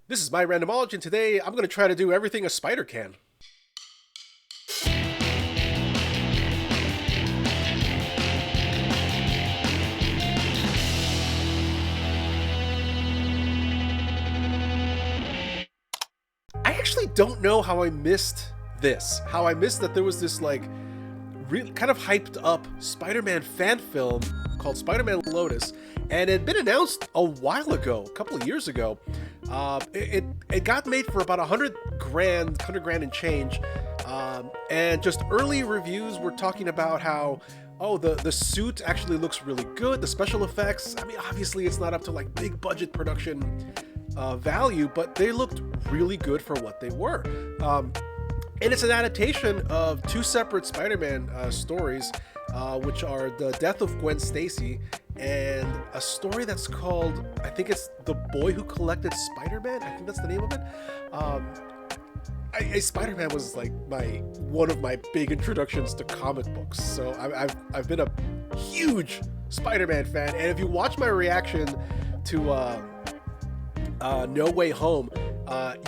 This is my randomology, and today I'm going to try to do everything a spider can. I actually don't know how I missed this. How I missed that there was this like really kind of hyped up Spider-Man fan film called Spider-Man LOTUS, and it had been announced a while ago, a couple of years ago. It got made for about 100 grand and change, and just early reviews were talking about how, oh, the suit actually looks really good, the special effects. I mean, obviously it's not up to like big budget production value, but they looked really good for what they were. And it's an adaptation of two separate Spider-Man stories, which are the death of Gwen Stacy and a story that's called, I think it's The Boy Who Collected Spider-Man. I think that's the name of it. Spider-Man was like one of my big introductions to comic books, so I've been a huge Spider-Man fan. And if you watch my reaction to No Way Home,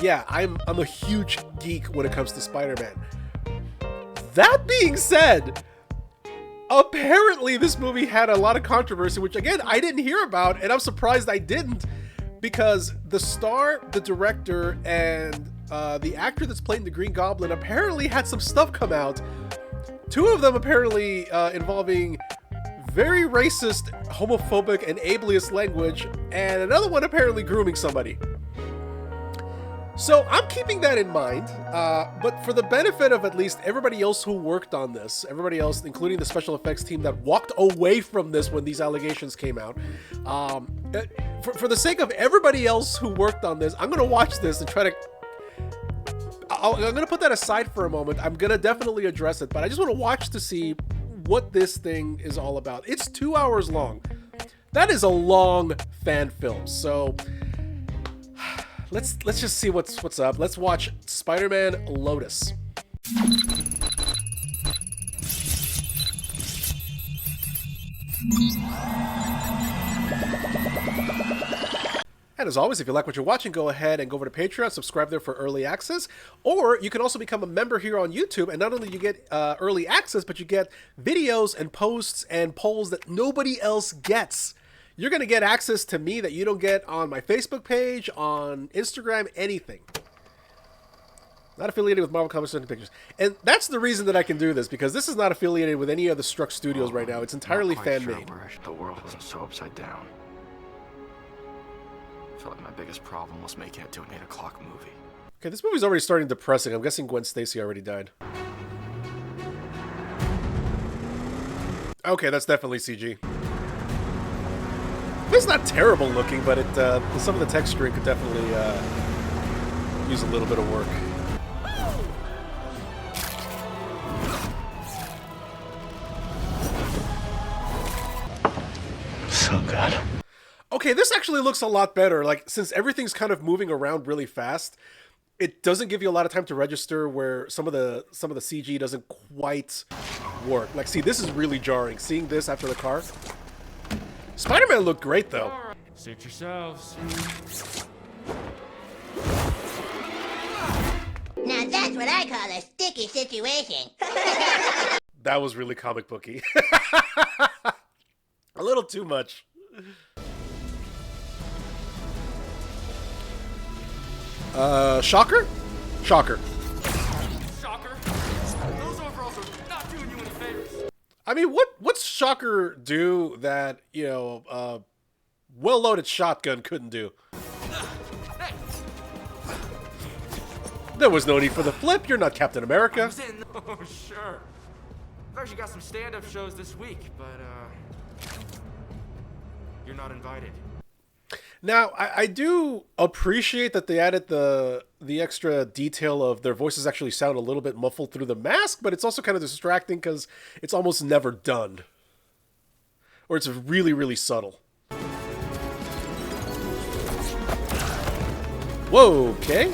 yeah, I'm a huge geek when it comes to Spider-Man. That being said, apparently this movie had a lot of controversy, which again, I didn't hear about, and I'm surprised I didn't, because the star, the director, and the actor that's playing the Green Goblin apparently had some stuff come out. Two of them apparently involving very racist, homophobic, and ableist language, and another one apparently grooming somebody. So I'm keeping that in mind, but for the benefit of at least everybody else who worked on this, everybody else, including the special effects team that walked away from this when these allegations came out, for the sake of everybody else who worked on this, I'm going to watch this and try to... I'm going to put that aside for a moment. I'm going to definitely address it, but I just want to watch to see what this thing is all about. It's 2 hours long. That is a long fan film, so... Let's just see what's up. Let's watch Spider-Man LOTUS. And as always, if you like what you're watching, go ahead and go over to Patreon, subscribe there for early access, or you can also become a member here on YouTube, and not only you get early access, but you get videos and posts and polls that nobody else gets. You're going to get access to me that you don't get on my Facebook page, on Instagram, anything. Not affiliated with Marvel Comics and Pictures. And that's the reason that I can do this, because this is not affiliated with any of the Struck Studios right now. It's entirely fan-made. Sure, the world wasn't so upside down. I felt like my biggest problem was making it to an 8 o'clock movie. Okay, this movie's already starting depressing. I'm guessing Gwen Stacy already died. Okay, that's definitely CG. It's not terrible looking, but some of the texturing could definitely use a little bit of work. So good. Okay, this actually looks a lot better. Like, since everything's kind of moving around really fast, it doesn't give you a lot of time to register where some of the CG doesn't quite work. Like, see, this is really jarring. Seeing this after the car. Spider-Man looked great, though. Suit yourselves. Now that's what I call a sticky situation. That was really comic booky. A little too much. Shocker? Shocker. Shocker. Those overalls are not doing you any favors. I mean, what's Shocker do that, you know, well-loaded shotgun couldn't do? Hey. There was no need for the flip. You're not Captain America. Oh, sure. I've actually got some stand-up shows this week, but, you're not invited. Now, I do appreciate that they added the extra detail of their voices actually sound a little bit muffled through the mask, but it's also kind of distracting because it's almost never done. Or it's really, really subtle. Whoa, okay.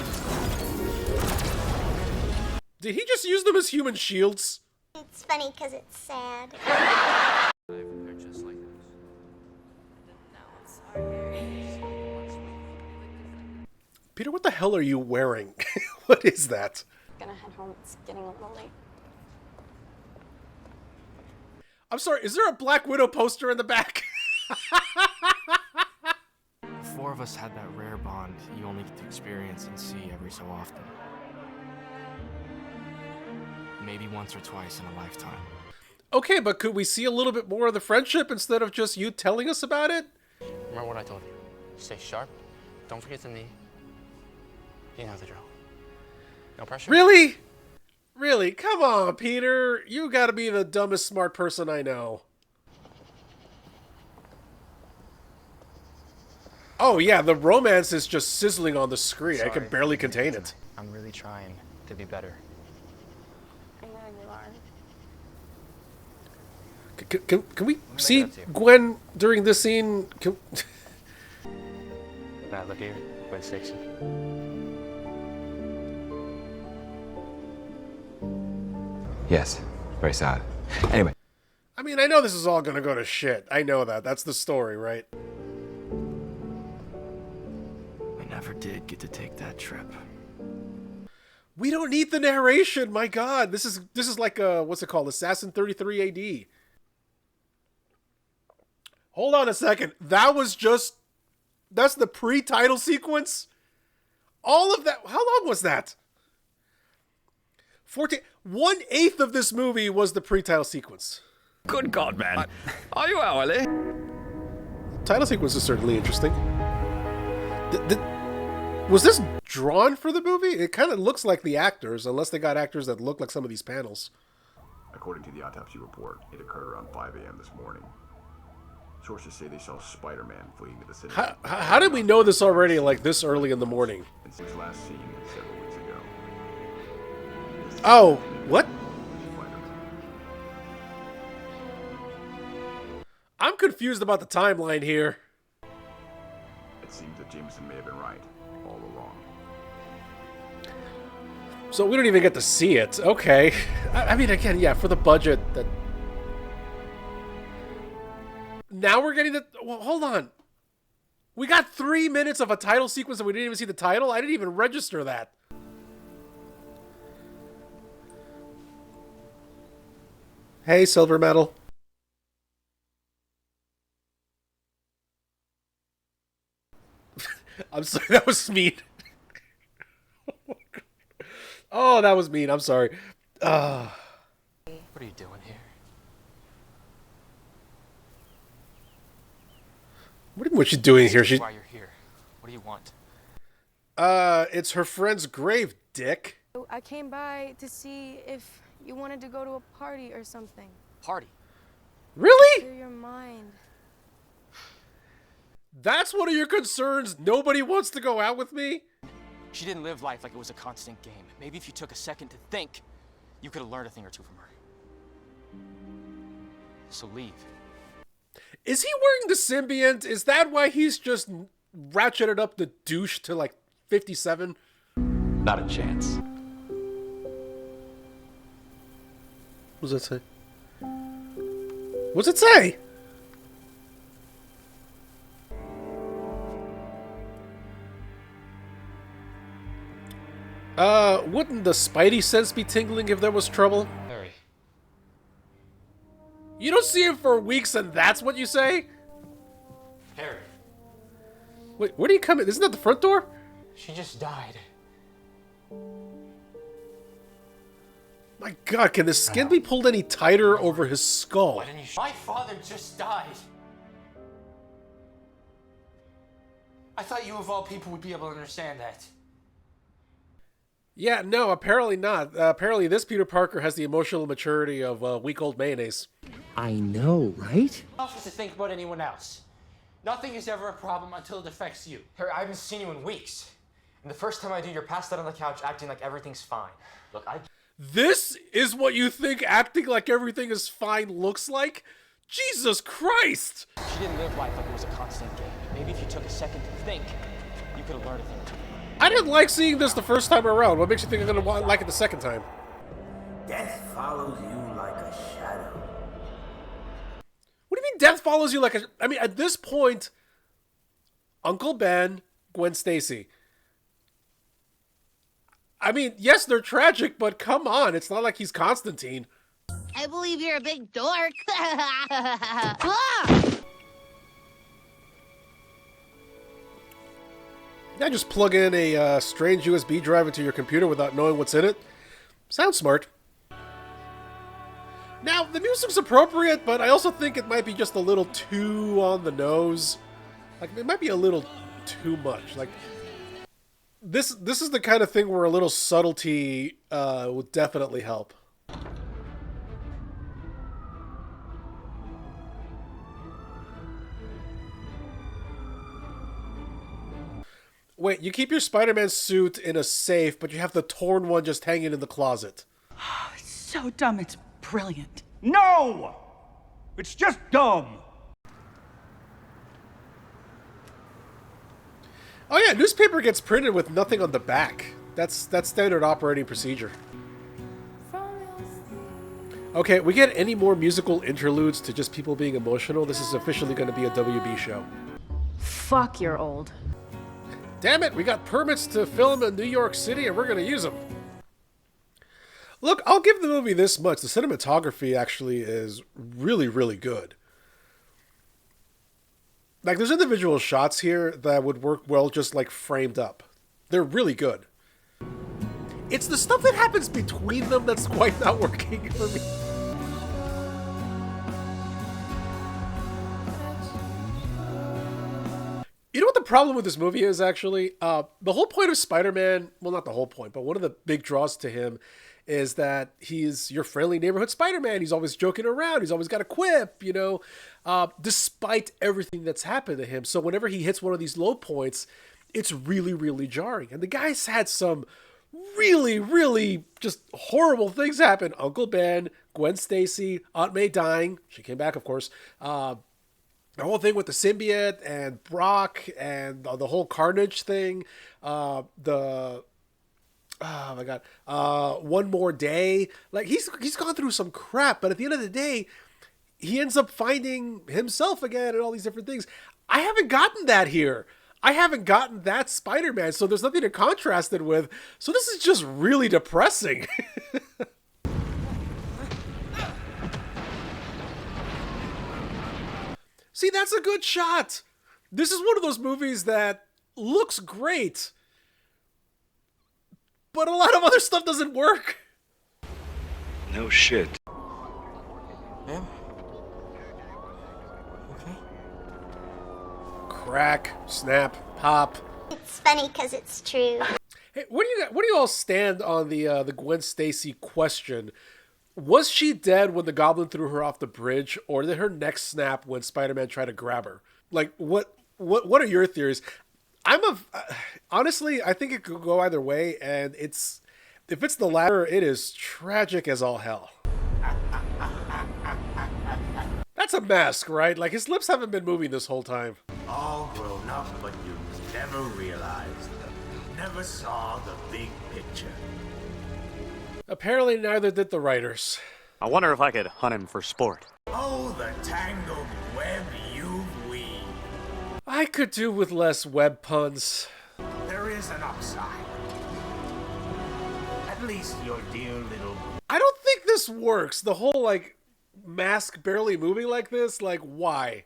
Did he just use them as human shields? It's funny because it's sad. Just like this. Peter, what the hell are you wearing? What is that? Gonna head home. It's getting a little late. I'm sorry, is there a Black Widow poster in the back? The four of us had that rare bond you only get to experience and see every so often. Maybe once or twice in a lifetime. Okay, but could we see a little bit more of the friendship instead of just you telling us about it? Remember what I told you. Stay sharp. Don't forget the knee. You know the drill. No pressure. Really? Really? Come on, Peter. You gotta be the dumbest smart person I know. Oh yeah, the romance is just sizzling on the screen. I can barely contain it. I'm really trying to be better. I know you are. Can we see Gwen during this scene? Nah, look here. Gwen Stacy. Yes, very sad. Anyway. I mean, I know this is all gonna go to shit. I know that. That's the story, right? We never did get to take that trip. We don't need the narration. My God, this is like a what's it called? Assassin 33 AD. Hold on a second. That's the pre-title sequence. All of that. How long was that? 1/8 of this movie was the pre-title sequence. Good God, man. Are you hourly? Title sequence is certainly interesting. Was this drawn for the movie? It kind of looks like the actors, unless they got actors that look like some of these panels. According to the autopsy report, it occurred around 5 a.m. this morning. Sources say they saw Spider-Man fleeing to the city. How did we know this already, like this early in the morning? And since last seen several weeks ago. Oh, what? I'm confused about the timeline here. It seems that Jameson may have been right all along. So we don't even get to see it. Okay. I mean, again, yeah, for the budget. Now we're getting the... Well, hold on. We got 3 minutes of a title sequence and we didn't even see the title? I didn't even register that. Hey, Silver Medal. I'm sorry, that was mean. Oh, that was mean. I'm sorry. What are you doing here? What you doing here? Why you're here? What do you want? It's her friend's grave, dick. I came by to see if you wanted to go to a party or something. Party? Really? Clear your mind. That's one of your concerns? Nobody wants to go out with me? She didn't live life like it was a constant game. Maybe if you took a second to think, you could have learned a thing or two from her. So leave. Is he wearing the symbiont? Is that why he's just ratcheted up the douche to like 57? Not a chance. What does that say? What's it say? Wouldn't the Spidey sense be tingling if there was trouble? Harry. You don't see him for weeks and that's what you say? Harry. Wait, where do you come in? Isn't that the front door? She just died. My God, can the skin be pulled any tighter over his skull? Why didn't you? My father just died. I thought you of all people would be able to understand that. Yeah, no, apparently not. Apparently this Peter Parker has the emotional maturity of week-old mayonnaise. I know, right? Enough to think about anyone else. Nothing is ever a problem until it affects you. Harry, I haven't seen you in weeks. And the first time I do, you're passed out on the couch acting like everything's fine. Look, This is what you think acting like everything is fine looks like? Jesus Christ! She didn't live life like it was a constant game. Maybe if you took a second to think, you could have learned a thing or two. I didn't like seeing this the first time around. What makes you think I'm gonna like it the second time? Death follows you like a shadow. What do you mean death follows you like a... I mean, at this point, Uncle Ben, Gwen Stacy, I mean, yes, they're tragic, but come on. It's not like he's Constantine. I believe you're a big dork. Ah! Yeah, just plug in a strange USB drive into your computer without knowing what's in it. Sounds smart. Now, the music's appropriate, but I also think it might be just a little too on the nose. Like, it might be a little too much. Like, this is the kind of thing where a little subtlety would definitely help. Wait, you keep your Spider-Man suit in a safe, but you have the torn one just hanging in the closet. It's so dumb, it's brilliant. No! It's just dumb! Oh yeah, newspaper gets printed with nothing on the back. That's standard operating procedure. Okay, we get any more musical interludes to just people being emotional? This is officially going to be a WB show. Fuck, you're old. Damn it, we got permits to film in New York City and we're going to use them. Look, I'll give the movie this much. The cinematography actually is really, really good. Like, there's individual shots here that would work well just, like, framed up. They're really good. It's the stuff that happens between them that's quite not working for me. You know what the problem with this movie is, actually? The whole point of Spider-Man, well, not the whole point, but one of the big draws to him is that he's your friendly neighborhood Spider-Man. He's always joking around. He's always got a quip, you know, despite everything that's happened to him. So whenever he hits one of these low points, it's really, really jarring. And the guy's had some really, really just horrible things happen. Uncle Ben, Gwen Stacy, Aunt May dying. She came back, of course. The whole thing with the symbiote and Brock and the whole Carnage thing. Oh my God. One More Day. Like, he's gone through some crap, but at the end of the day, he ends up finding himself again and all these different things. I haven't gotten that here. I haven't gotten that Spider-Man, so there's nothing to contrast it with. So this is just really depressing. See, that's a good shot. This is one of those movies that looks great, but a lot of other stuff doesn't work. No shit. Ma'am? Okay? Crack, snap, pop. It's funny because it's true. Hey, where do you all stand on the Gwen Stacy question? Was she dead when the Goblin threw her off the bridge, or did her neck snap when Spider-Man tried to grab her? Like, what are your theories? Honestly, I think it could go either way, and if it's the latter, it is tragic as all hell. That's a mask, right? Like, his lips haven't been moving this whole time. All grown up, but you never realized, never saw the big picture. Apparently neither did the writers. I wonder if I could hunt him for sport. Oh, the tangled web you've weaved. I could do with less web puns. There is an upside. At least your dear little... I don't think this works. The whole, like, mask barely moving like this. Like, why?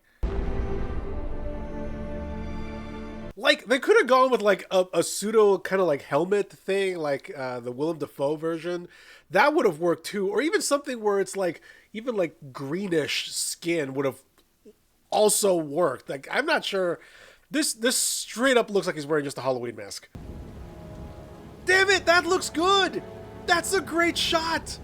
Like, they could have gone with, like, a pseudo kind of, like, helmet thing, like the Willem Dafoe version. That would have worked, too. Or even something where it's, like, even, like, greenish skin would have also worked. Like, I'm not sure. This straight up looks like he's wearing just a Halloween mask. Damn it, that looks good! That's a great shot!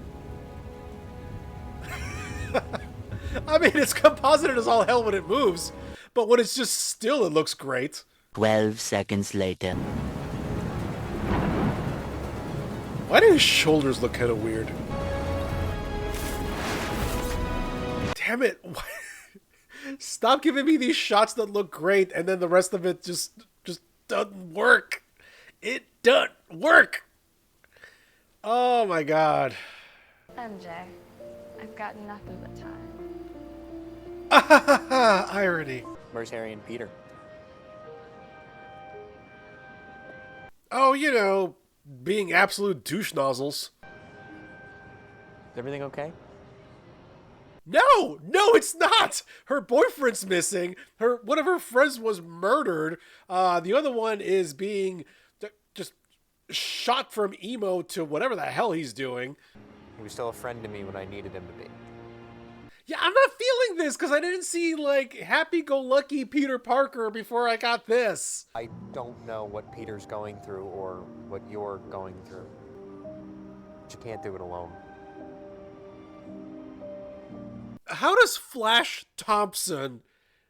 I mean, it's composited as all hell when it moves, but when it's just still, it looks great. 12 seconds later. Why do his shoulders look kind of weird? Damn it. Stop giving me these shots that look great and then the rest of it just doesn't work. It doesn't work. Oh my God. MJ, I've got nothing but time. Irony. Where's Harry and Peter? Oh, you know, being absolute douche nozzles. Is everything okay? No, it's not. Her boyfriend's missing. One of her friends was murdered. The other one is being just shot from emo to whatever the hell he's doing. He was still a friend to me when I needed him to be. Yeah, I'm not feeling this because I didn't see, like, happy-go-lucky Peter Parker before I got this. I don't know what Peter's going through or what you're going through. But you can't do it alone. How does Flash Thompson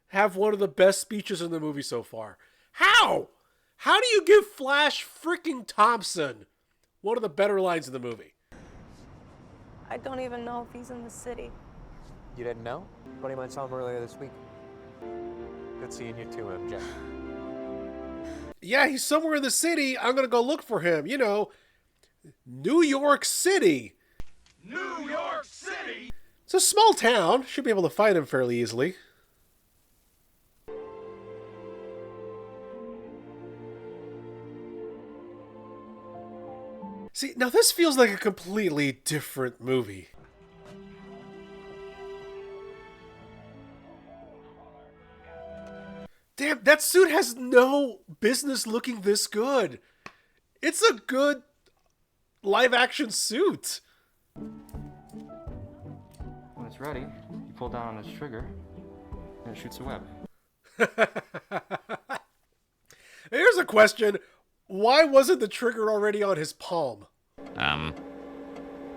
have one of the best speeches in the movie so far? How? How do you give Flash freaking Thompson one of the better lines in the movie? I don't even know if he's in the city. You didn't know? Buddy of mine saw him earlier this week. Good seeing you too, MJ. Yeah, he's somewhere in the city. I'm gonna go look for him. You know, New York City. New York City! It's a small town. Should be able to find him fairly easily. See, now this feels like a completely different movie. Damn, that suit has no business looking this good. It's a good live-action suit. When it's ready, you pull down on its trigger, and it shoots a web. Here's a question. Why wasn't the trigger already on his palm?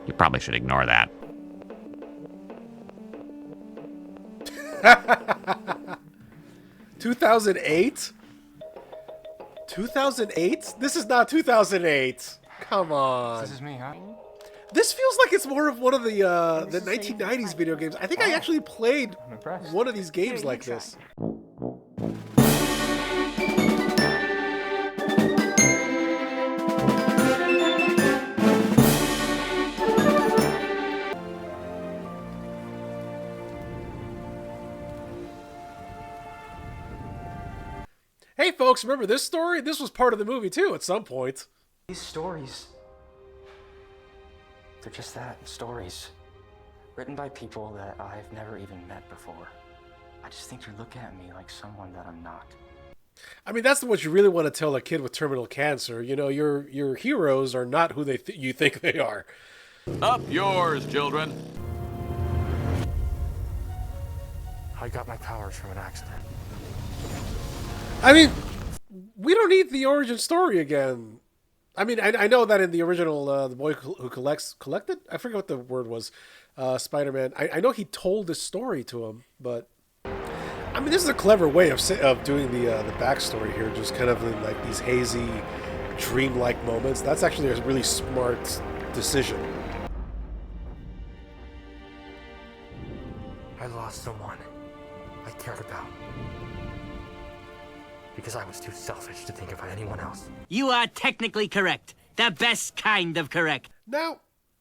You probably should ignore that. 2008? 2008? This is not 2008. Come on. This is me, huh? This feels like it's more of one of the 1990s video games. I think I actually played one of these games like this. Hey folks, remember this story? This was part of the movie too at some point. These stories, they're just that, stories. Written by people that I've never even met before. I just think you're looking at me like someone that I'm not. I mean, that's what you really want to tell a kid with terminal cancer. You know, your heroes are not who you think they are. Up yours, children. I got my powers from an accident. I mean, we don't need the origin story again. I mean, I know that in the original, the boy who collected? I forget what the word was, Spider-Man. I know he told this story to him, but I mean, this is a clever way of doing the backstory here, just kind of in like these hazy, dreamlike moments. That's actually a really smart decision. I lost someone I cared about. Because I was too selfish to think about anyone else. You are technically correct. The best kind of correct. Now,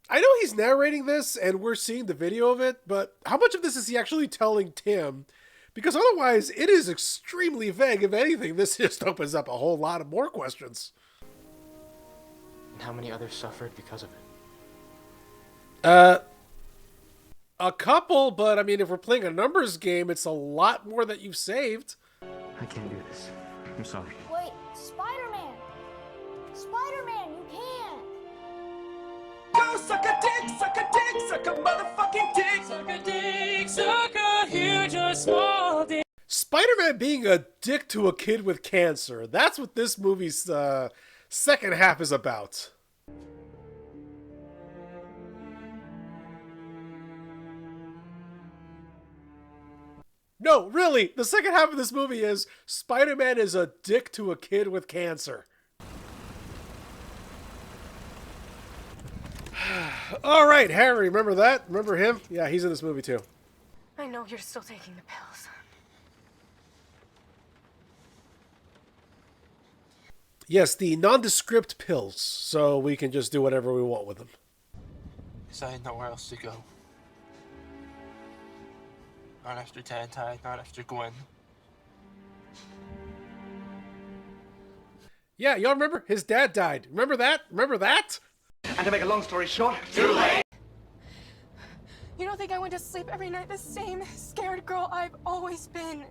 I know he's narrating this and we're seeing the video of it, but how much of this is he actually telling Tim? Because otherwise, it is extremely vague. If anything, this just opens up a whole lot of more questions. And how many others suffered because of it? A couple, but I mean, if we're playing a numbers game, it's a lot more that you've saved. I can't do this. I'm sorry. Wait, Spider-Man! Spider-Man, you can't! Go suck a dick, suck a dick, suck a motherfucking dick! Suck a dick, suck a huge or small dick! Spider-Man being a dick to a kid with cancer. That's what this movie's second half is about. No, really, the second half of this movie is Spider-Man is a dick to a kid with cancer. All right, Harry, remember that? Remember him? Yeah, he's in this movie too. I know you're still taking the pills. Yes, the nondescript pills, so we can just do whatever we want with them. Because I had nowhere else to go. Not after Tantine, not after Gwen. Yeah, y'all remember? His dad died. Remember that? Remember that? And to make a long story short, Too late. You don't think I went to sleep every night the same scared girl I've always been?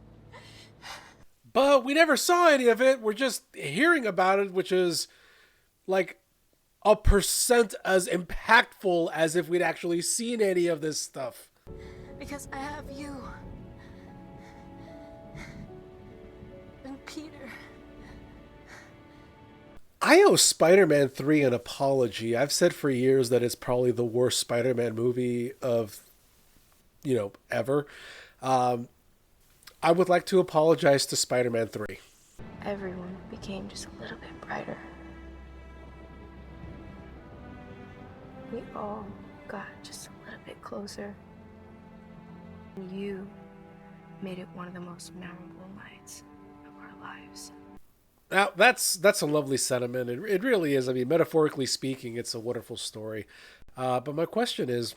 But we never saw any of it. We're just hearing about it, which is like 1% as impactful as if we'd actually seen any of this stuff. Because I have you. And Peter. I owe Spider-Man 3 an apology. I've said for years that it's probably the worst Spider-Man movie of, ever. I would like to apologize to Spider-Man 3. Everyone became just a little bit brighter. We all got just a little bit closer. You made it one of the most memorable nights of our lives. Now, that's a lovely sentiment. It really is. I mean, metaphorically speaking, it's a wonderful story. But my question is,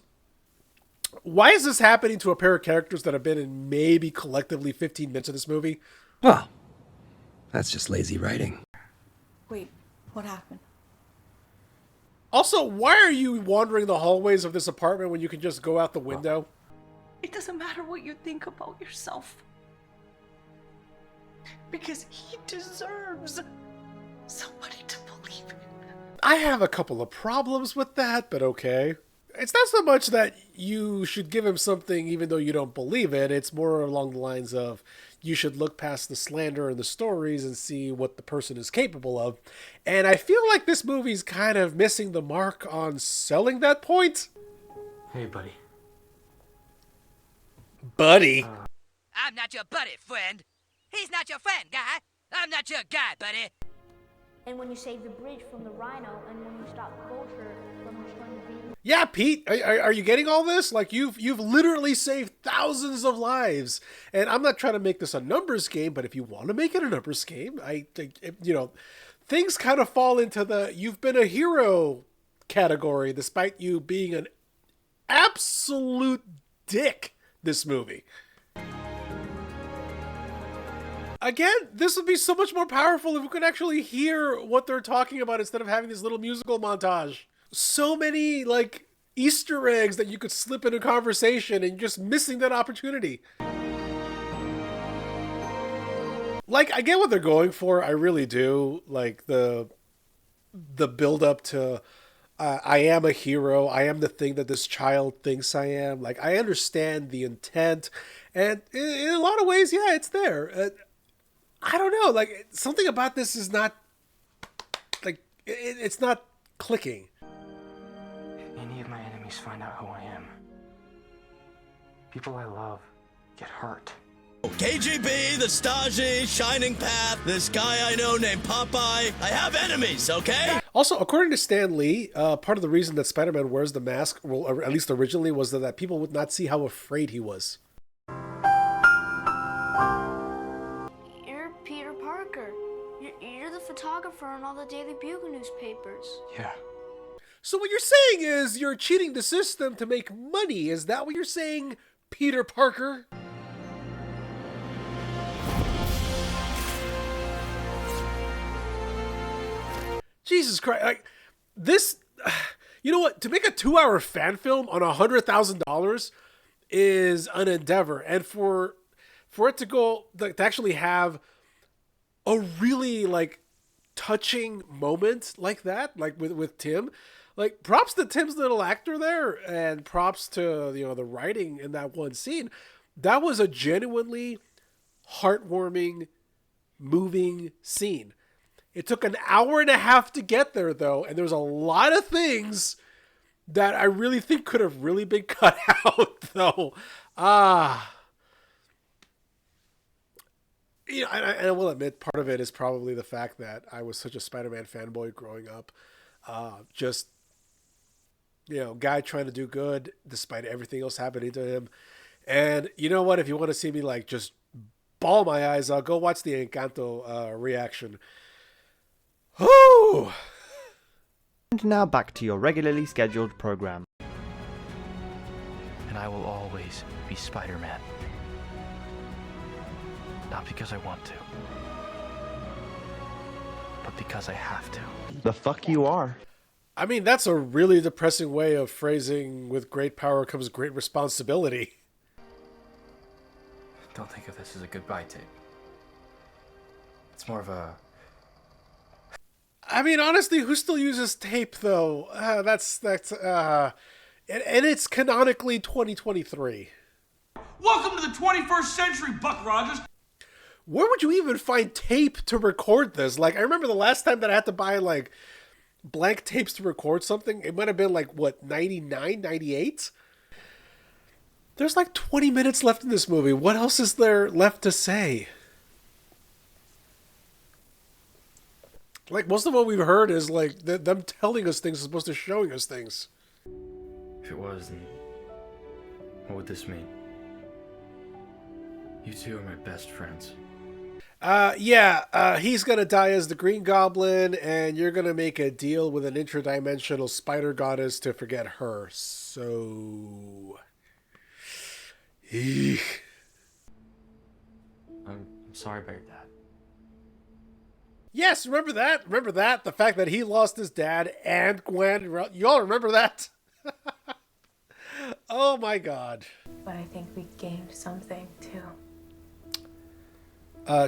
why is this happening to a pair of characters that have been in maybe collectively 15 minutes of this movie? Well, that's just lazy writing. Wait, what happened? Also, why are you wandering the hallways of this apartment when you can just go out the window? it doesn't matter what you think about yourself. Because he deserves somebody to believe in. I have a couple of problems with that, but okay. It's not so much that you should give him something even though you don't believe it. It's more along the lines of you should look past the slander and the stories and see what the person is capable of. And I feel like this movie's kind of missing the mark on selling that point. Hey, buddy. Buddy? I'm not your buddy, friend. He's not your friend, guy. I'm not your guy, buddy. And when you save the bridge from the rhino, and when you stop Vulture from destroying the beacon. Yeah, Pete, are you getting all this? Like, you've literally saved thousands of lives. And I'm not trying to make this a numbers game, but if you want to make it a numbers game, I think, things kind of fall into the you've been a hero category, despite you being an absolute dick this movie. Again, this would be so much more powerful if we could actually hear what they're talking about instead of having this little musical montage. So many, like, Easter eggs that you could slip in a conversation and just missing that opportunity. Like, I get what they're going for. I really do. Like, the build-up to I am a hero. I am the thing that this child thinks I am. Like, I understand the intent. And in a lot of ways, yeah, it's there. I don't know, like, something about this is not, like, it's not clicking. If any of my enemies find out who I am, people I love get hurt. KGB, the Stasi, Shining Path, this guy I know named Popeye. I have enemies, okay? Also, according to Stan Lee, part of the reason that Spider-Man wears the mask, well, or at least originally, was that people would not see how afraid he was. Peter Parker. You're the photographer on all the Daily Bugle newspapers. Yeah. So what you're saying is you're cheating the system to make money. Is that what you're saying, Peter Parker? Jesus Christ. Like, this, you know what? To make a 2-hour fan film on $100,000 is an endeavor. And for it to go, to actually have a really, like, touching moment like that, like with Tim, like, props to Tim's little actor there, and props to, the writing in that one scene. That was a genuinely heartwarming, moving scene. It took an hour and a half to get there, though, and there's a lot of things that I really think could have really been cut out, though. And I will admit, part of it is probably the fact that I was such a Spider-Man fanboy growing up. Guy trying to do good despite everything else happening to him. And you know what? If you want to see me, like, just bawl my eyes out, go watch the Encanto reaction. Whoo! And now back to your regularly scheduled program. And I will always be Spider-Man. Not because I want to, but but because I have to. The fuck you are. I mean, that's a really depressing way of phrasing with great power comes great responsibility. Don't think of this as a goodbye tape. It's more of a... I mean, honestly, who still uses tape, though? And it's canonically 2023. Welcome to the 21st century, Buck Rogers. Where would you even find tape to record this? Like, I remember the last time that I had to buy, like, blank tapes to record something. It might have been, like, what, 99, 98? There's, like, 20 minutes left in this movie. What else is there left to say? Like, most of what we've heard is, like, them telling us things as opposed to showing us things. If it was, then what would this mean? You two are my best friends. He's gonna die as the Green Goblin, and you're gonna make a deal with an interdimensional spider goddess to forget her. So... Eek. I'm sorry about your dad. Yes, remember that? Remember that? The fact that he lost his dad and Gwen. You all remember that? Oh my god. But I think we gained something, too.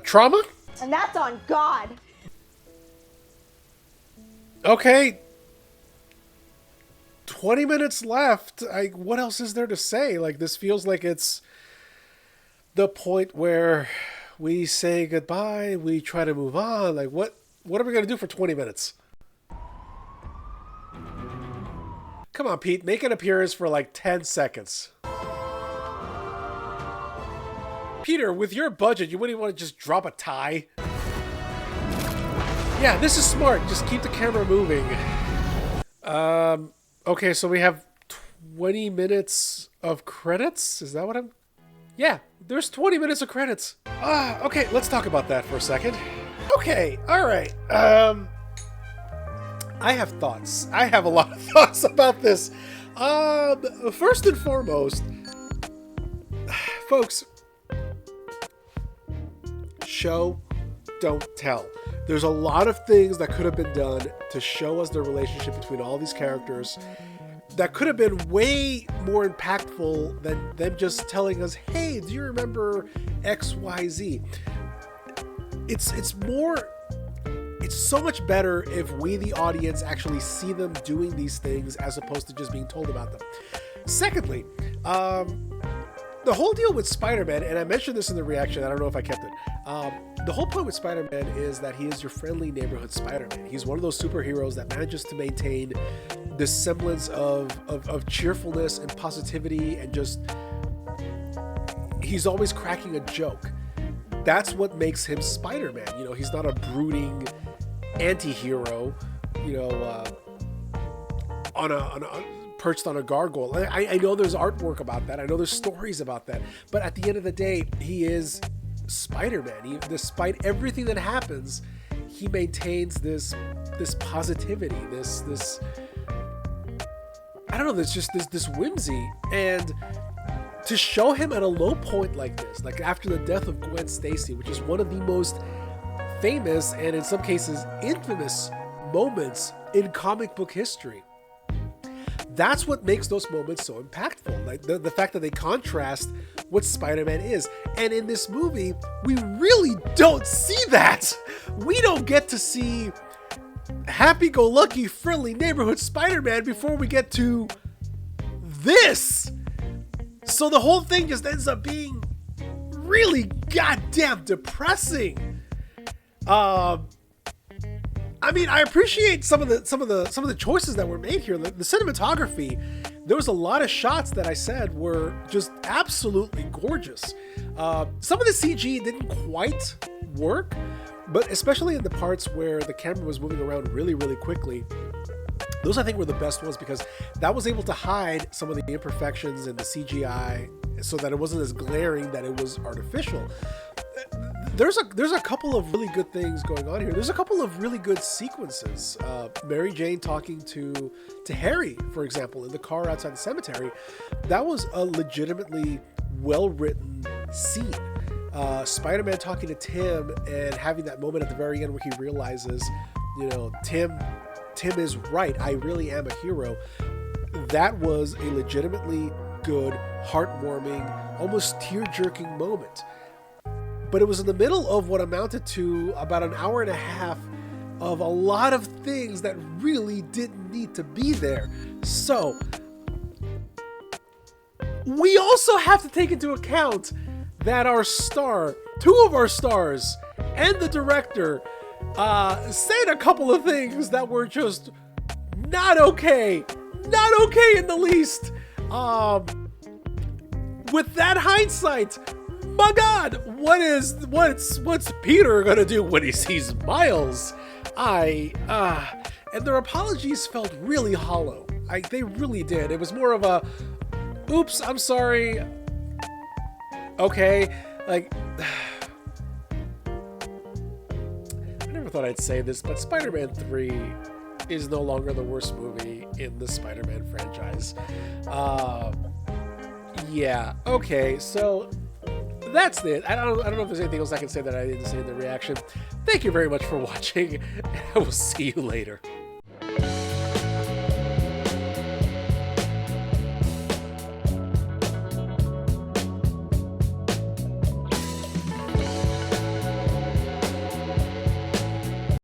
Trauma? And that's on God. Okay. 20 minutes left. What else is there to say? Like, this feels like it's the point where we say goodbye, we try to move on. Like, what are we going to do for 20 minutes? Come on, Pete. Make an appearance for like 10 seconds. Peter, with your budget, you wouldn't want to just drop a tie? Yeah, this is smart. Just keep the camera moving. Okay, so we have 20 minutes of credits? Is that what I'm... Yeah, there's 20 minutes of credits. Okay, let's talk about that for a second. Okay, alright. I have thoughts. I have a lot of thoughts about this. First and foremost, folks, show, don't tell. There's a lot of things that could have been done to show us the relationship between all these characters that could have been way more impactful than them just telling us, hey, do you remember XYZ? It's so much better if we, the audience, actually see them doing these things as opposed to just being told about them. Secondly, the whole deal with Spider-Man, and I mentioned this in the reaction, I don't know if I kept it. The whole point with Spider-Man is that he is your friendly neighborhood Spider-Man. He's one of those superheroes that manages to maintain this semblance of cheerfulness and positivity, and just, he's always cracking a joke. That's what makes him Spider-Man. You know, he's not a brooding anti-hero, you know, perched on a gargoyle. I know there's artwork about that. I know there's stories about that. But at the end of the day, he is Spider-Man. Despite everything that happens, he maintains this positivity, this I don't know, there's just this whimsy. And to show him at a low point like this, like after the death of Gwen Stacy, which is one of the most famous and in some cases infamous moments in comic book history. That's what makes those moments so impactful. Like the fact that they contrast what Spider-Man is. And in this movie, we really don't see that. We don't get to see happy-go-lucky, friendly neighborhood Spider-Man before we get to this. So the whole thing just ends up being really goddamn depressing. I mean, I appreciate some of the choices that were made here. The cinematography, there was a lot of shots that I said were just absolutely gorgeous. Some of the CG didn't quite work, but especially in the parts where the camera was moving around really, really quickly, those I think were the best ones, because that was able to hide some of the imperfections in the CGI so that it wasn't as glaring that it was artificial. There's a couple of really good things going on here. There's a couple of really good sequences. Mary Jane talking to Harry, for example, in the car outside the cemetery. That was a legitimately well-written scene. Spider-Man talking to Tim and having that moment at the very end where he realizes, you know, Tim is right. I really am a hero. That was a legitimately good, heartwarming, almost tear-jerking moment. But it was in the middle of what amounted to about an hour and a half of a lot of things that really didn't need to be there. So, we also have to take into account that our star, two of our stars, and the director said a couple of things that were just not okay. Not okay in the least. With that hindsight, my God, what's Peter gonna do when he sees Miles? And their apologies felt really hollow. They really did. It was more of a, oops, I'm sorry. Okay, like, I never thought I'd say this, but Spider-Man 3 is no longer the worst movie in the Spider-Man franchise. Yeah, okay, so that's it. I don't know if there's anything else I can say that I didn't say in the reaction. Thank you very much for watching, and I will see you later.